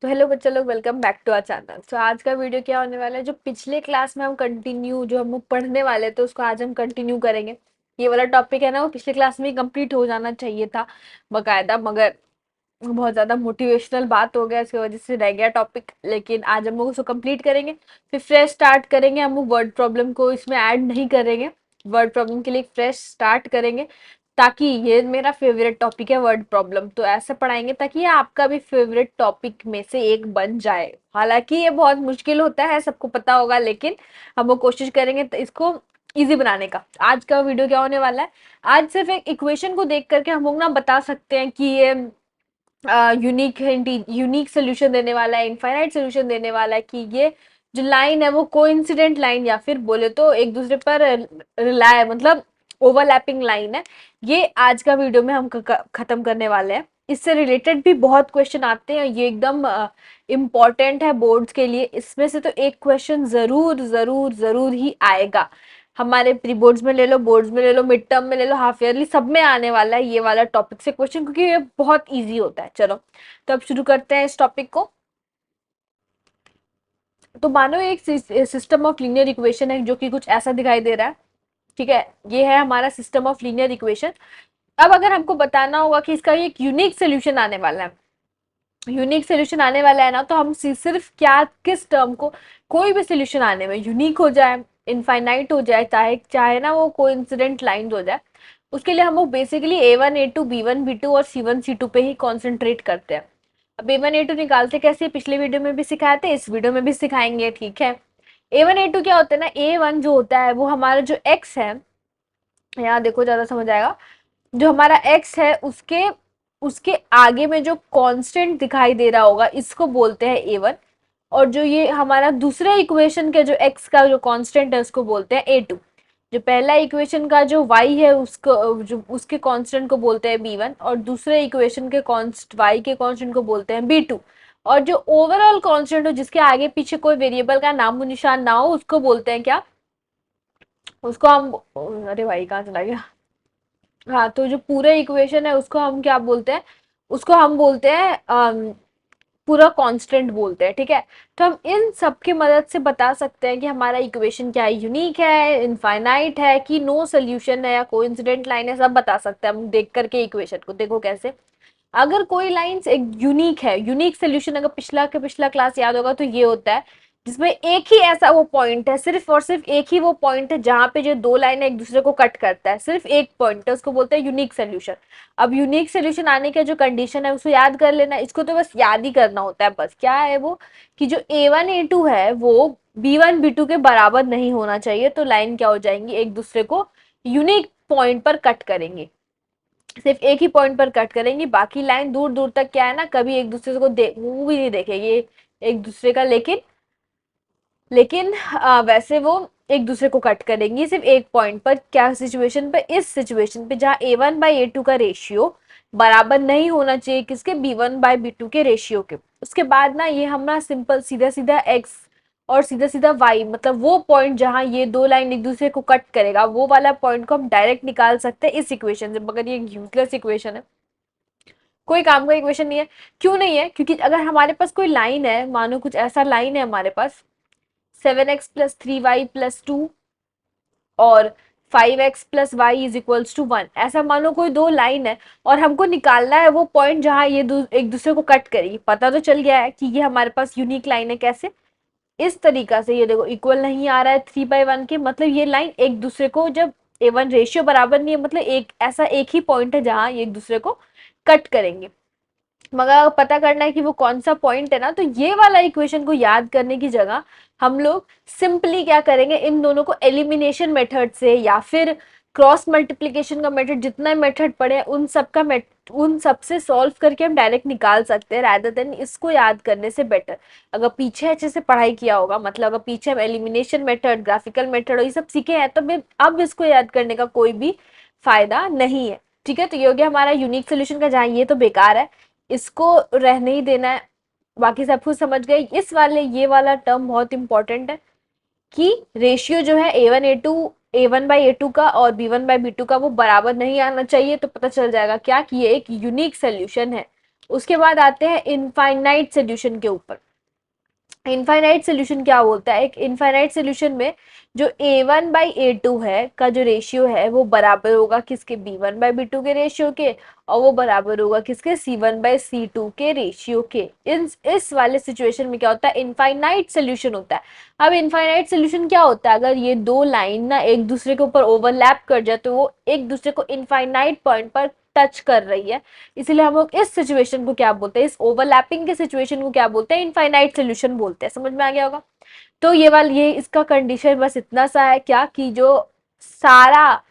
तो हेलो बच्चा लोग, welcome back to our channel. तो आज का वीडियो क्या होने वाला है, जो पिछले क्लास में हम कंटिन्यू जो हम लोग पढ़ने वाले थे उसको आज हम कंटिन्यू करेंगे। ये वाला टॉपिक है ना, वो पिछले क्लास में ही कंप्लीट हो जाना चाहिए था बकायदा, मगर बहुत ज्यादा मोटिवेशनल बात हो गया, इसकी वजह से रह गया टॉपिक। लेकिन आज हम लोग उसको कंप्लीट करेंगे, फिर फ्रेश स्टार्ट करेंगे। हम लोग वर्ड प्रॉब्लम को इसमें ऐड नहीं करेंगे, वर्ड प्रॉब्लम के लिए फ्रेश स्टार्ट करेंगे, ताकि ये मेरा फेवरेट टॉपिक है वर्ड प्रॉब्लम। तो ऐसे पढ़ाएंगे ताकि ये आपका भी फेवरेट टॉपिक में से एक बन जाए। हालांकि ये बहुत मुश्किल होता है, सबको पता होगा, लेकिन हम लोग कोशिश करेंगे तो इसको इजी बनाने का। आज का वीडियो क्या होने वाला है, आज सिर्फ एक इक्वेशन को देख करके हम लोग ना बता सकते हैं कि ये यूनिक सोल्यूशन देने वाला है, इनफाइनाइट सोल्यूशन देने वाला है, कि ये जो लाइन है वो कोइंसिडेंट लाइन या फिर बोले तो एक दूसरे पर रिलाय मतलब ओवरलैपिंग लाइन है। ये आज का वीडियो में हम खत्म करने वाले हैं। इससे रिलेटेड भी बहुत क्वेश्चन आते हैं, ये एकदम इम्पॉर्टेंट है बोर्ड्स के लिए। इसमें से तो एक क्वेश्चन जरूर जरूर जरूर ही आएगा। हमारे प्री बोर्ड्स में ले लो, बोर्ड्स में ले लो, मिड टर्म में ले लो, हाफ ईयरली, सब में आने वाला है ये वाला टॉपिक से क्वेश्चन, क्योंकि ये बहुत इजी होता है। चलो तो अब शुरू करते हैं इस टॉपिक को। तो मानो एक सिस्टम ऑफ लीनियर इक्वेशन है जो कि कुछ ऐसा दिखाई दे रहा है। ठीक है, ये है हमारा सिस्टम ऑफ लीनियर इक्वेशन। अब अगर हमको बताना होगा कि इसका एक यूनिक सोल्यूशन आने वाला है, यूनिक सोल्यूशन आने वाला है ना, तो हम सिर्फ क्या, किस टर्म को, कोई भी सोल्यूशन आने में यूनिक हो जाए, इनफाइनाइट हो जाए, चाहे चाहे ना वो कोइंसिडेंट लाइंस हो जाए, उसके लिए हम लोग basically A1 A2 B1 B2 और C1 C2 पे ही कॉन्सेंट्रेट करते हैं। अब A1 A2 निकालते कैसे, पिछले वीडियो में भी सिखाए थे, इस वीडियो में भी सिखाएंगे। ठीक है, A1 A2 क्या होता है ना, A1 जो होता है वो हमारा जो x है, यहाँ देखो ज्यादा समझ आएगा, जो हमारा x है उसके उसके आगे में जो कांस्टेंट दिखाई दे रहा होगा इसको बोलते हैं A1। और जो ये हमारा दूसरे इक्वेशन के जो x का जो कांस्टेंट है उसको बोलते हैं A2। जो पहला इक्वेशन का जो y है उसको, जो उसके कांस्टेंट को बोलते हैं B1, और दूसरे इक्वेशन के कॉन्स्ट y के कांस्टेंट को बोलते हैं B2। और जो ओवरऑल कांस्टेंट हो, जिसके आगे पीछे कोई वेरिएबल का नामो निशान ना हो, उसको बोलते हैं क्या, उसको हम, अरे भाई कहाँ चला गया, हाँ, तो जो पूरा इक्वेशन है उसको हम क्या बोलते हैं, उसको हम बोलते हैं पूरा कांस्टेंट बोलते हैं। ठीक है, तो हम इन सब की मदद से बता सकते हैं कि हमारा इक्वेशन क्या है, यूनिक है, इनफाइनाइट है, कि नो सोल्यूशन है या कोइंसिडेंट लाइन है, सब बता सकते हैं हम देख करके इक्वेशन को। देखो कैसे, अगर कोई लाइंस एक यूनिक है, यूनिक सोल्यूशन अगर पिछला क्लास याद होगा तो ये होता है जिसमें एक ही ऐसा वो पॉइंट है, सिर्फ और सिर्फ एक ही वो पॉइंट है जहां पे जो दो लाइन एक दूसरे को कट करता है, सिर्फ एक पॉइंट है, उसको बोलते हैं यूनिक सोल्यूशन। अब यूनिक सोल्यूशन आने का जो कंडीशन है उसको याद कर लेना, इसको तो बस याद ही करना होता है। बस क्या है वो, कि जो A1 A2 है वो B1 B2 के बराबर नहीं होना चाहिए, तो लाइन क्या हो जाएंगी, एक दूसरे को यूनिक पॉइंट पर कट करेंगे, सिर्फ एक ही पॉइंट पर कट करेंगी। बाकी लाइन दूर दूर तक क्या है ना, कभी एक दूसरे को मुंह भी नहीं देखेगी एक दूसरे का, लेकिन लेकिन वैसे वो एक दूसरे को कट करेंगी सिर्फ एक पॉइंट पर। क्या सिचुएशन पे, इस सिचुएशन पे जहाँ A1/A2 का रेशियो बराबर नहीं होना चाहिए किसके, B1/B2 के रेशियो के। उसके बाद ना ये हमारा सिंपल सीधा सीधा x और सीधा सीधा y, मतलब वो पॉइंट जहाँ ये दो लाइन एक दूसरे को कट करेगा, वो वाला पॉइंट को हम डायरेक्ट निकाल सकते हैं इस इक्वेशन से। मगर ये यूजलेस इक्वेशन है, कोई काम का इक्वेशन नहीं है। क्यों नहीं है, क्योंकि अगर हमारे पास कोई लाइन है, मानो कुछ ऐसा लाइन है हमारे पास, 7x + 3y + 2 और 5x + y = 1, ऐसा मानो कोई दो लाइन है और हमको निकालना है वो पॉइंट जहां ये एक दूसरे को कट करेगी। पता तो चल गया है कि ये हमारे पास यूनिक लाइन है। कैसे, इस तरीका से, ये देखो इक्वल नहीं आ रहा है 3/1 के, मतलब ये लाइन एक दूसरे को, जब A1 रेशियो बराबर नहीं है, मतलब एक ऐसा एक ही पॉइंट है जहां ये एक दूसरे को कट करेंगे। मगर अगर पता करना है कि वो कौन सा पॉइंट है ना, तो ये वाला इक्वेशन को याद करने की जगह हम लोग सिंपली क्या करेंगे, इन दोनों को एलिमिनेशन मेथड से या फिर क्रॉस मल्टीप्लीकेशन का मेथड, जितना मेथड पड़े उन सब से सॉल्व करके हम डायरेक्ट निकाल सकते हैं, रादर देन इसको याद करने से बेटर। अगर पीछे अच्छे से पढ़ाई किया होगा, मतलब अगर पीछे हम एलिमिनेशन मेथड, ग्राफिकल मेथड और ये सब सीखे हैं, तो अब इसको याद करने का कोई भी फायदा नहीं है। ठीक है, तो ये हो गया हमारा यूनिक सोल्यूशन का, जहाँ ये तो बेकार है, इसको रहने ही देना है। बाकी सब कुछ समझ गए। इस वाले ये वाला टर्म बहुत इंपॉर्टेंट है कि रेशियो जो है A1/A2 का और B1/B2 का वो बराबर नहीं आना चाहिए, तो पता चल जाएगा क्या, कि ये एक यूनिक सोल्यूशन है। उसके बाद आते हैं इनफाइनाइट सोल्यूशन के ऊपर। इनफाइनाइट सोल्यूशन क्या बोलता है, एक इनफाइनाइट सोल्यूशन में जो a1/a2 है का जो रेशियो है वो बराबर होगा किसके, b1/b2 के रेशियो के, और वो बराबर होगा किसके, c1/c2 के रेशियो के। इस वाले सिचुएशन में क्या होता है, इनफाइनाइट सोल्यूशन होता है। अब इनफाइनाइट सोल्यूशन क्या होता है, अगर ये दो लाइन ना एक दूसरे के ऊपर ओवरलैप कर जाए तो वो एक दूसरे को इनफाइनाइट पॉइंट पर टच कर रही है, इसीलिए हम लोग इस सिचुएशन को क्या बोलते हैं, इस ओवरलैपिंग के सिचुएशन को क्या बोलते हैं, इनफाइनाइट सोल्यूशन बोलते हैं। समझ में आ गया होगा। तो ये इसका कंडीशन बस इतना सा है क्या, कि जो सारा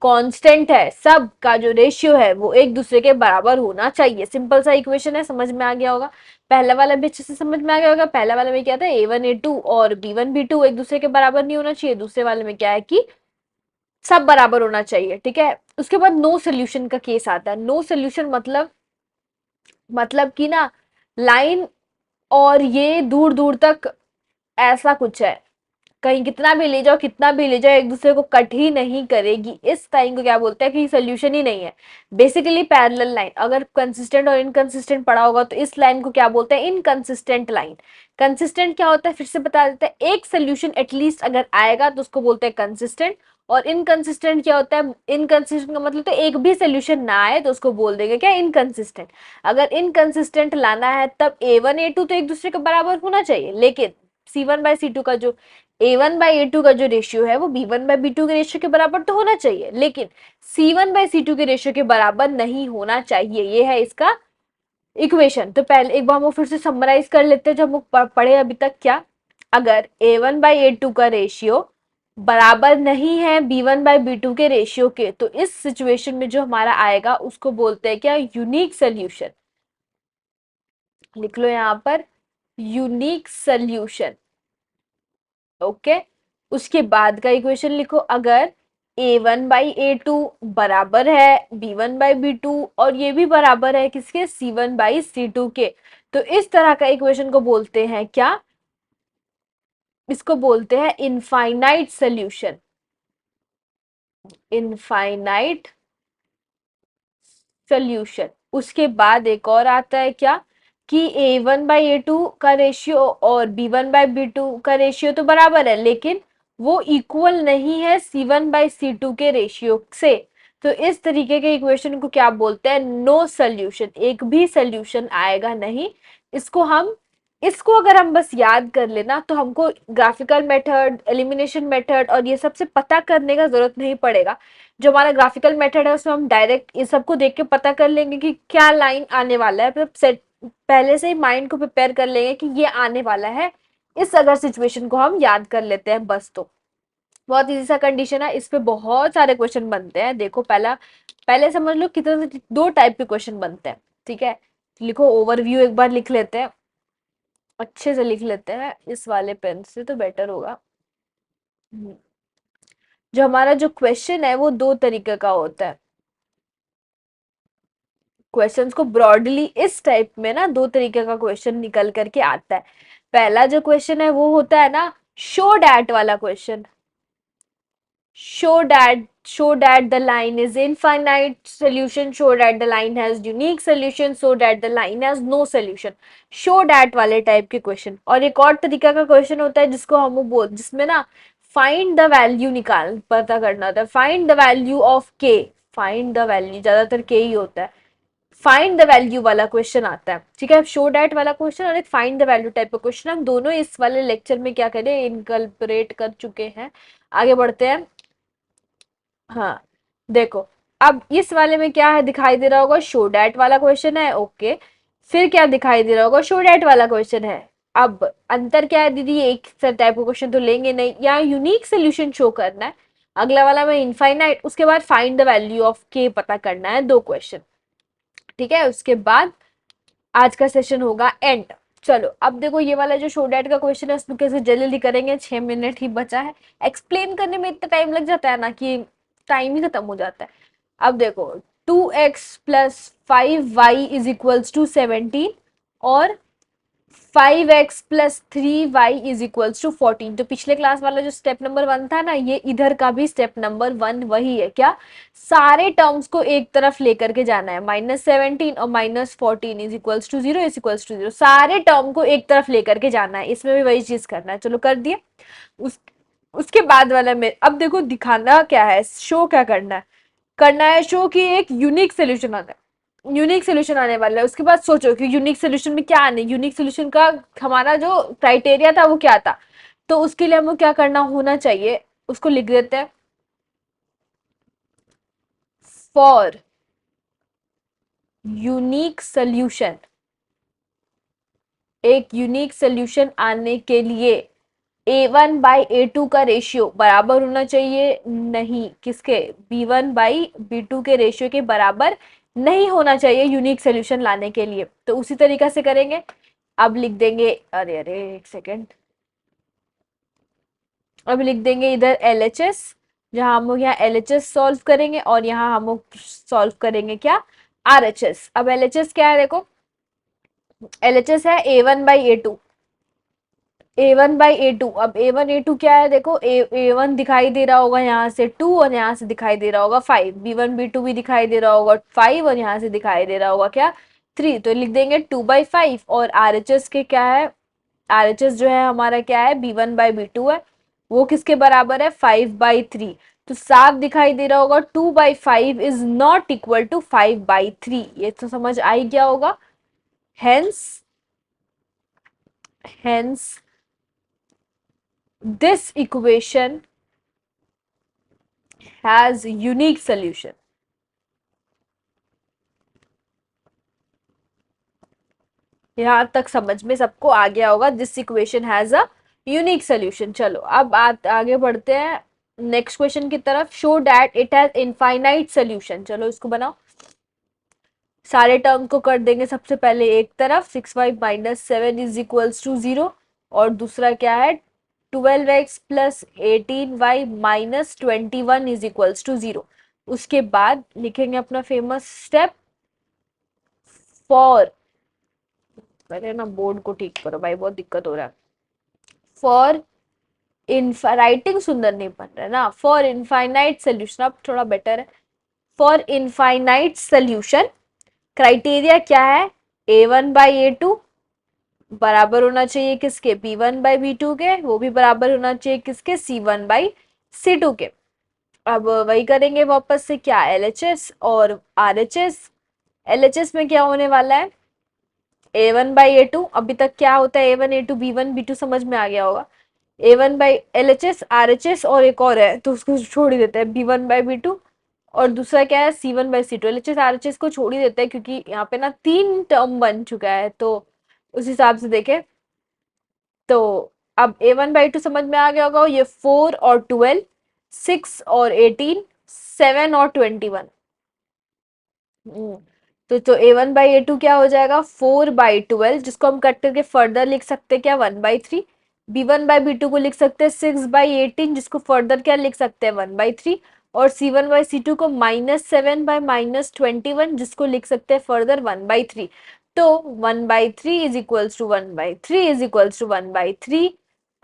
कांस्टेंट है सब का जो रेशियो है वो एक दूसरे के बराबर होना चाहिए। सिंपल सा इक्वेशन है, समझ में आ गया होगा। पहला वाला भी अच्छे से समझ में आ गया होगा। पहला वाले में क्या था, a1 a2 और b1 b2 एक दूसरे के बराबर नहीं होना चाहिए। दूसरे वाले में क्या है कि सब बराबर होना चाहिए, ठीक है। उसके बाद नो सोल्यूशन का केस आता है। नो सोल्यूशन मतलब कि ना लाइन और ये दूर दूर तक ऐसा कुछ है, कहीं कितना भी ले जाओ कितना भी ले जाओ एक दूसरे को कट ही नहीं करेगी। इस टाइम को क्या बोलते हैं कि सोल्यूशन ही नहीं है। बेसिकली पैरेलल लाइन अगर कंसिस्टेंट और इनकंसिस्टेंट पढ़ा होगा तो इस लाइन को क्या बोलते हैं, इनकंसिस्टेंट लाइन। कंसिस्टेंट क्या होता है फिर से बता देते हैं, एक सोल्यूशन एटलीस्ट अगर आएगा तो उसको बोलते हैं कंसिस्टेंट। और इनकंसिस्टेंट क्या होता है, इनकंसिस्टेंट का मतलब तो एक भी सोल्यूशन ना आए तो उसको बोल देंगे क्या, इनकंसिस्टेंट। अगर इनकंसिस्टेंट लाना है तब a1 a2 तो एक दूसरे के बराबर होना चाहिए, लेकिन c1/c2 का जो a1/a2 का जो रेशियो है वो b1/b2 के रेशियो के बराबर तो होना चाहिए, लेकिन c1/c2 के रेशियो के बराबर नहीं होना चाहिए। ये है इसका इक्वेशन। तो पहले एक बार हम फिर से समराइज कर लेते हैं जो हम पढ़े अभी तक। क्या, अगर a1/a2 का रेशियो बराबर नहीं है b1/b2 के रेशियो के, तो इस सिचुएशन में जो हमारा आएगा उसको बोलते हैं क्या, यूनिक सोल्यूशन। लिख लो यहां पर यूनिक सोल्यूशन। ओके। उसके बाद का इक्वेशन लिखो, अगर a1/a2 बराबर है b1/b2 और ये भी बराबर है किसके, c1/c2 के, तो इस तरह का इक्वेशन को बोलते हैं क्या, इसको बोलते हैं इनफाइनाइट सोल्यूशन। Infinite solution. उसके बाद एक और आता है क्या, कि a1/a2 का रेशियो और b1/b2 का रेशियो तो बराबर है, लेकिन वो इक्वल नहीं है c1/c2 के रेशियो से। तो इस तरीके के इक्वेशन को क्या बोलते हैं, नो सोल्यूशन। एक भी सोल्यूशन आएगा नहीं। इसको हम इसको अगर हम बस याद कर लेना तो हमको ग्राफिकल मेथड, एलिमिनेशन मेथड और ये सब से पता करने का जरूरत नहीं पड़ेगा। जो हमारा ग्राफिकल मेथड है उसमें हम डायरेक्ट इस सबको देख के पता कर लेंगे कि क्या लाइन आने वाला है, फिर सेट पहले से ही माइंड को प्रिपेयर कर लेंगे कि ये आने वाला है। इस अगर सिचुएशन को हम याद कर लेते हैं बस, तो बहुत इजी सा कंडीशन है। इस पे बहुत सारे क्वेश्चन बनते हैं। देखो पहले समझ लो कितने, दो टाइप के क्वेश्चन बनते हैं, ठीक है। लिखो, ओवरव्यू एक बार लिख लेते हैं, अच्छे से लिख लेते हैं, इस वाले पेन से तो बेटर होगा। जो हमारा जो क्वेश्चन है वो दो तरीके का होता है। क्वेश्चंस को ब्रॉडली इस टाइप में ना दो तरीके का क्वेश्चन निकल करके आता है। पहला जो क्वेश्चन है वो होता है ना, शो डैट वाला question. show that the line is infinite solution, show that the line has unique solution, show that the line has no solution। show that वाले टाइप के क्वेश्चन। और एक और तरीका का क्वेश्चन होता है जिसको हम बोल, जिसमें ना फाइंड द वैल्यू निकाल पता करना होता है, फाइंड द वैल्यू ऑफ के। फाइंड द वैल्यू ज्यादातर के ही होता है। फाइंड द वैल्यू वाला क्वेश्चन आता है, ठीक है। शो डैट वाला क्वेश्चन और एक फाइंड द वैल्यू टाइप का क्वेश्चन, हम दोनों इस वाले लेक्चर में क्या करें, इनकल्परेट कर चुके हैं। आगे बढ़ते हैं। हाँ, देखो, अब इस वाले में क्या है दिखाई दे रहा होगा, शो डैट वाला क्वेश्चन है, ओके। फिर क्या दिखाई दे रहा होगा, शो डैट वाला क्वेश्चन है। अब अंतर क्या है दीदी, एक टाइप का क्वेश्चन तो लेंगे नहीं, यहाँ यूनिक सोल्यूशन शो करना है। अगला वाला में इनफाइनाइट, उसके बाद फाइंड द वैल्यू ऑफ के पता करना है, दो क्वेश्चन, ठीक है। उसके बाद आज का सेशन होगा एंड। चलो अब देखो, ये वाला जो शो डैट का क्वेश्चन है उसमें कैसे जल्दी करेंगे, 6 मिनट ही बचा है। एक्सप्लेन करने में इतना टाइम लग जाता है ना कि टाइम ही खत्म हो जाता है। अब देखो, 2x + 5y = 17 और 5x plus 3y is equals to 14। तो पिछले क्लास वाला जो स्टेप नंबर 1 था ना, ये इधर का भी स्टेप नंबर 1 वही है। क्या? सारे टर्म्स को एक तरफ लेकर के जाना है। -17 और -14 is equals to 0 is equals to 0। सारे टर्म को एक तरफ लेकर के जाना है, इसमें भी वही चीज करना है। चलो कर दिया। उस उसके बाद वाला में अब देखो दिखाना क्या है, शो क्या करना है। करना है शो कि एक यूनिक सोल्यूशन आता है, यूनिक सोल्यूशन आने वाला है। उसके बाद सोचो कि यूनिक सोल्यूशन में क्या आने, यूनिक सोल्यूशन का हमारा जो क्राइटेरिया था वो क्या था। तो उसके लिए हमको क्या करना होना चाहिए, उसको लिख देते हैं। फॉर यूनिक सोल्यूशन, एक यूनिक सोल्यूशन आने के लिए A1/A2 का रेशियो बराबर होना चाहिए, नहीं किसके, B1/B2 के रेशियो के बराबर नहीं होना चाहिए यूनिक सोल्यूशन लाने के लिए। तो उसी तरीका से करेंगे। अब लिख देंगे, अरे अरे एक सेकेंड, अब लिख देंगे इधर LHS, जहां हम लोग यहाँ LHS सॉल्व करेंगे और यहाँ हम लोग सॉल्व करेंगे क्या, RHS। अब LHS क्या है देखो, LHS है A1/A2, A1/A2। अब A1 A2 क्या है देखो, A1 दिखाई दे रहा होगा यहाँ से 2 और यहाँ से दिखाई दे रहा होगा 5, B1 B2 भी दिखाई दे रहा होगा 5 और यहाँ से दिखाई दे रहा होगा क्या, 3। तो लिख देंगे 2/5। और RHS के क्या है, RHS जो है हमारा क्या है, B1/B2 है, वो किसके बराबर है, 5/3। तो साफ दिखाई दे रहा होगा 2/5 इज नॉट इक्वल टू 5/3। ये तो समझ आई क्या होगा। Hence hence this equation has unique solution। यहां तक समझ में सबको आ गया होगा, this equation has a unique solution. चलो अब आगे बढ़ते हैं नेक्स्ट क्वेश्चन की तरफ। Show that it has infinite solution. चलो इसको बनाओ, सारे टर्म को कर देंगे सबसे पहले एक तरफ, 6y - 7 इज इक्वल्स टू 0। और दूसरा क्या है, 12x plus 18y - 21 is equals to 0। उसके बाद लिखेंगे अपना फेमस स्टेप, फॉर, पहले ना बोर्ड को ठीक करो भाई, बहुत दिक्कत हो रहा है। फॉर राइटिंग सुंदर नहीं बन रहा है ना। फॉर इनफाइनाइट सोल्यूशन, अब थोड़ा बेटर है। फॉर इनफाइनाइट सोल्यूशन क्राइटेरिया क्या है, A1/A2 बराबर होना चाहिए किसके, B1/B2 के, वो भी बराबर होना चाहिए किसके, C1/C2 के। अब वही करेंगे वापस से, क्या LHS और RHS। LHS में क्या होने वाला है, A1/A2। अभी तक क्या होता है, A1 A2 B1 B2 समझ में आ गया होगा। A1/LHS RHS और एक और है तो उसको छोड़ ही देते हैं, B1/B2। और दूसरा क्या है, C1/C2। LHS RHS को छोड़ ही देते हैं क्योंकि यहाँ पे ना 3 टर्म बन चुका है, तो उस हिसाब से देखें तो अब A1/2 समझ में आ गया होगा, ये 4 और 12, 6 और 18, 7 और 21। तो A1/A2 क्या हो जाएगा, 4/12, जिसको हम कट करके फर्दर लिख सकते हैं क्या, 1/3। B1/B2 को लिख सकते हैं 6/18, जिसको फर्दर क्या लिख सकते हैं, 1/3। और C1/C2 को -7 by -21, जिसको लिख सकते हैं फर्दर 1/3। तो 1/3 is equals to 1/3 is equals to 1/3।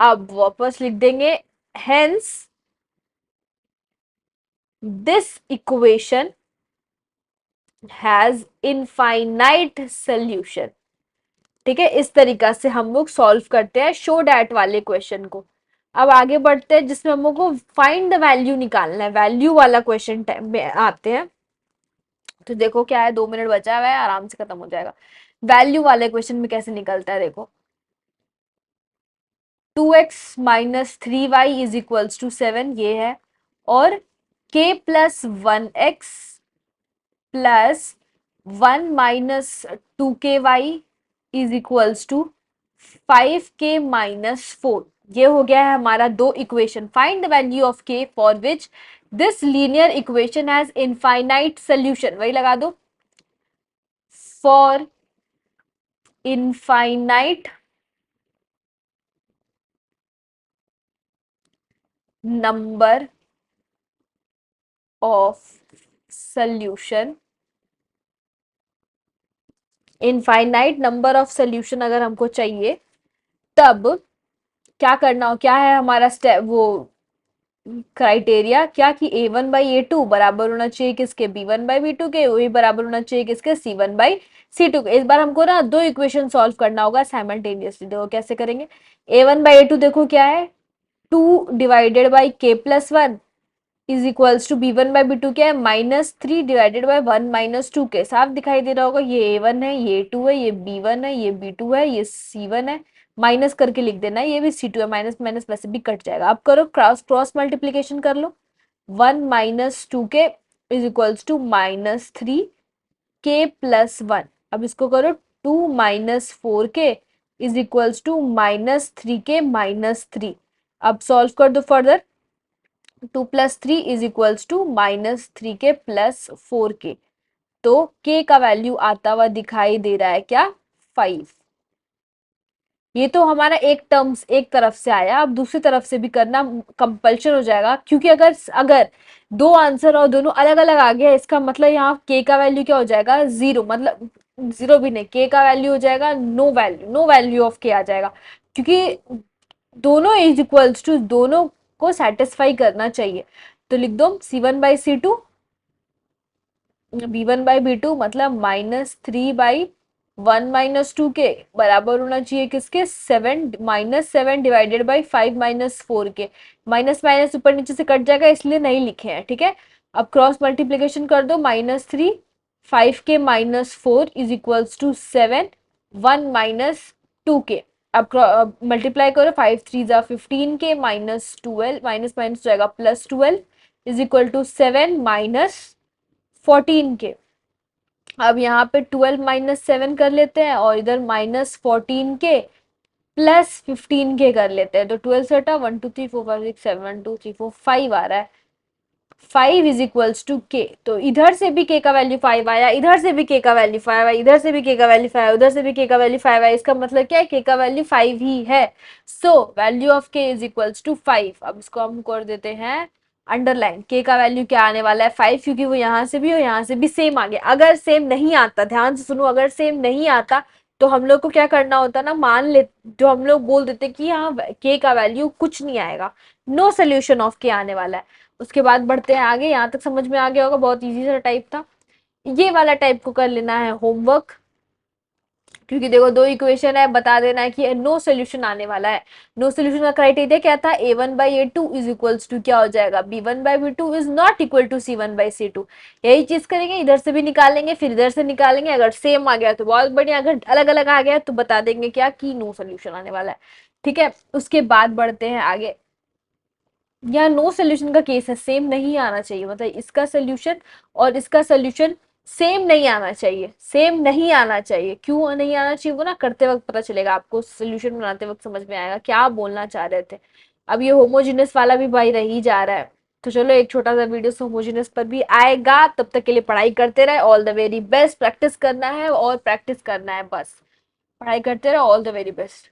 अब वापस लिख देंगे, hence this equation has infinite solution. ठीक है, इस तरीका से हम लोग सॉल्व करते हैं शो डैट वाले क्वेश्चन को। अब आगे बढ़ते हैं जिसमें हम लोग को फाइंड द वैल्यू निकालना है, वैल्यू वाला क्वेश्चन टाइम में आते हैं। तो देखो क्या है, 2 मिनट बचा हुआ है, आराम से खत्म हो जाएगा। वैल्यू वाले क्वेश्चन में कैसे निकलता है देखो, 2x - 3y is equals to 7 ये है। और k+1x +1 - 2ky is equals to 5k - 4। ये हो गया है हमारा दो equation. Find the value of k for which this linear equation has infinite solution. वही लगा दो, for infinite number of solution infinite number of solution अगर हमको चाहिए, तब क्या करना हो, क्या है हमारा स्टेप, वो क्राइटेरिया क्या कि a1/a2 बराबर होना चाहिए किसके, b1/b2 के, वही बराबर होना चाहिए किसके, c1/c2 के। इस बार हमको ना दो इक्वेशन सॉल्व करना होगा साइमल्टेनियसली। देखो कैसे करेंगे। a1/a2 देखो क्या है, 2 / k+1 is equals to b1/b2 क्या है, -3 / 1 - 2 के। साफ दिखाई दे रहा होगा, ये a1 है, ये a2 है, ये b1 है, ये b2 है, ये c1 है। माइनस करके लिख देना, ये भी c2 है, माइनस माइनस वैसे भी कट जाएगा। अब करो क्रॉस क्रॉस मल्टीप्लीकेशन कर लो। 1 - 2 के इज इक्वल्स टू -3 k+1। अब इसको करो, 2 - 4 के इज इक्वल्स टू -3 k - 3। अब सॉल्व कर दो further. 2 + 3 is equals to -3 k + 4 के। तो k का वैल्यू आता हुआ दिखाई दे रहा है क्या, 5। ये तो हमारा एक टर्म्स एक तरफ से आया, अब दूसरी तरफ से भी करना कंपल्शन हो जाएगा, क्योंकि अगर अगर दो आंसर और दोनों अलग अलग आ गया, इसका मतलब यहाँ k का वैल्यू क्या हो जाएगा, 0। मतलब 0 भी नहीं, k का वैल्यू हो जाएगा नो वैल्यू ऑफ k आ जाएगा, क्योंकि दोनों इज इक्वल्स टू, दोनों को सेटिस्फाई करना चाहिए। तो लिख दो c1/c2, b1/b2 मतलब -3/1 - 2 के बराबर होना चाहिए किसके, 7 -7 डिवाइडेड बाई 5 - 4 के। माइनस माइनस ऊपर नीचे से कट जाएगा, इसलिए नहीं लिखे हैं, ठीक है। अब क्रॉस मल्टीप्लीकेशन कर दो, -3 5 के - 4 इज इक्वल्स टू 7 1 - 2 के। अब मल्टीप्लाई करो, 5 3 = 15 के -12 माइनस माइनस जाएगा +12 इज इक्वल टू 7 -14 के। अब यहाँ पे 12 - 7 कर लेते हैं, और इधर -14 के +15 के कर लेते हैं। तो 12 से हटा, 1 2 3 4 5 6 7 1 2 3 4 5 आ रहा है। 5 इज इक्वल्स टू के। तो इधर से भी के का वैल्यू 5 आया, इधर से भी के का वैल्यू 5 आया, इधर से भी के का वैल्यू 5 आया, उधर से भी के का वैल्यू 5 आया। इसका मतलब क्या है, के का वैल्यू 5 ही है। सो वैल्यू ऑफ के इज इक्वल्स टू 5। अब इसको हम कर देते हैं अंडरलाइन। के का वैल्यू क्या आने वाला है, 5, क्योंकि वो यहाँ से भी और यहाँ से भी सेम आ गया। अगर सेम नहीं आता, ध्यान से सुनो, अगर सेम नहीं आता तो हम लोग को क्या करना होता ना, मान ले, जो हम लोग बोल देते कि यहाँ के का वैल्यू कुछ नहीं आएगा, नो सोल्यूशन ऑफ के आने वाला है। उसके बाद बढ़ते हैं आगे। यहाँ तक समझ में आ गया होगा, बहुत इजी सा टाइप था। ये वाला टाइप को कर लेना है होमवर्क, क्योंकि देखो दो इक्वेशन है, बता देना है कि नो सोल्यूशन आने वाला है। नो सोल्यूशन का क्राइटेरिया क्या था, a1/a2 इज इक्वल्स टू क्या हो जाएगा, b1/b2 is not equal to c1/c2। यही चीज करेंगे, इधर से भी निकालेंगे, फिर इधर से निकालेंगे। अगर सेम आ गया तो बहुत बढ़िया, अगर अलग अलग आ गया तो बता देंगे क्या कि नो सोल्यूशन आने वाला है, ठीक है। उसके बाद बढ़ते हैं आगे। या नो सोल्यूशन का केस है, सेम नहीं आना चाहिए, मतलब इसका सोल्यूशन और इसका सोल्यूशन सेम नहीं आना चाहिए, सेम नहीं आना चाहिए। क्यों नहीं आना चाहिए, वो ना करते वक्त पता चलेगा आपको, सोल्यूशन बनाते वक्त समझ में आएगा क्या बोलना चाह रहे थे। अब ये होमोजीनियस वाला भी भाई रह ही जा रहा है, तो चलो एक छोटा सा वीडियो होमोजीनियस पर भी आएगा। तब तक के लिए पढ़ाई करते रहे, all the very best. Practice करना है और प्रैक्टिस करना है, बस पढ़ाई करते रहे, ऑल द वेरी बेस्ट।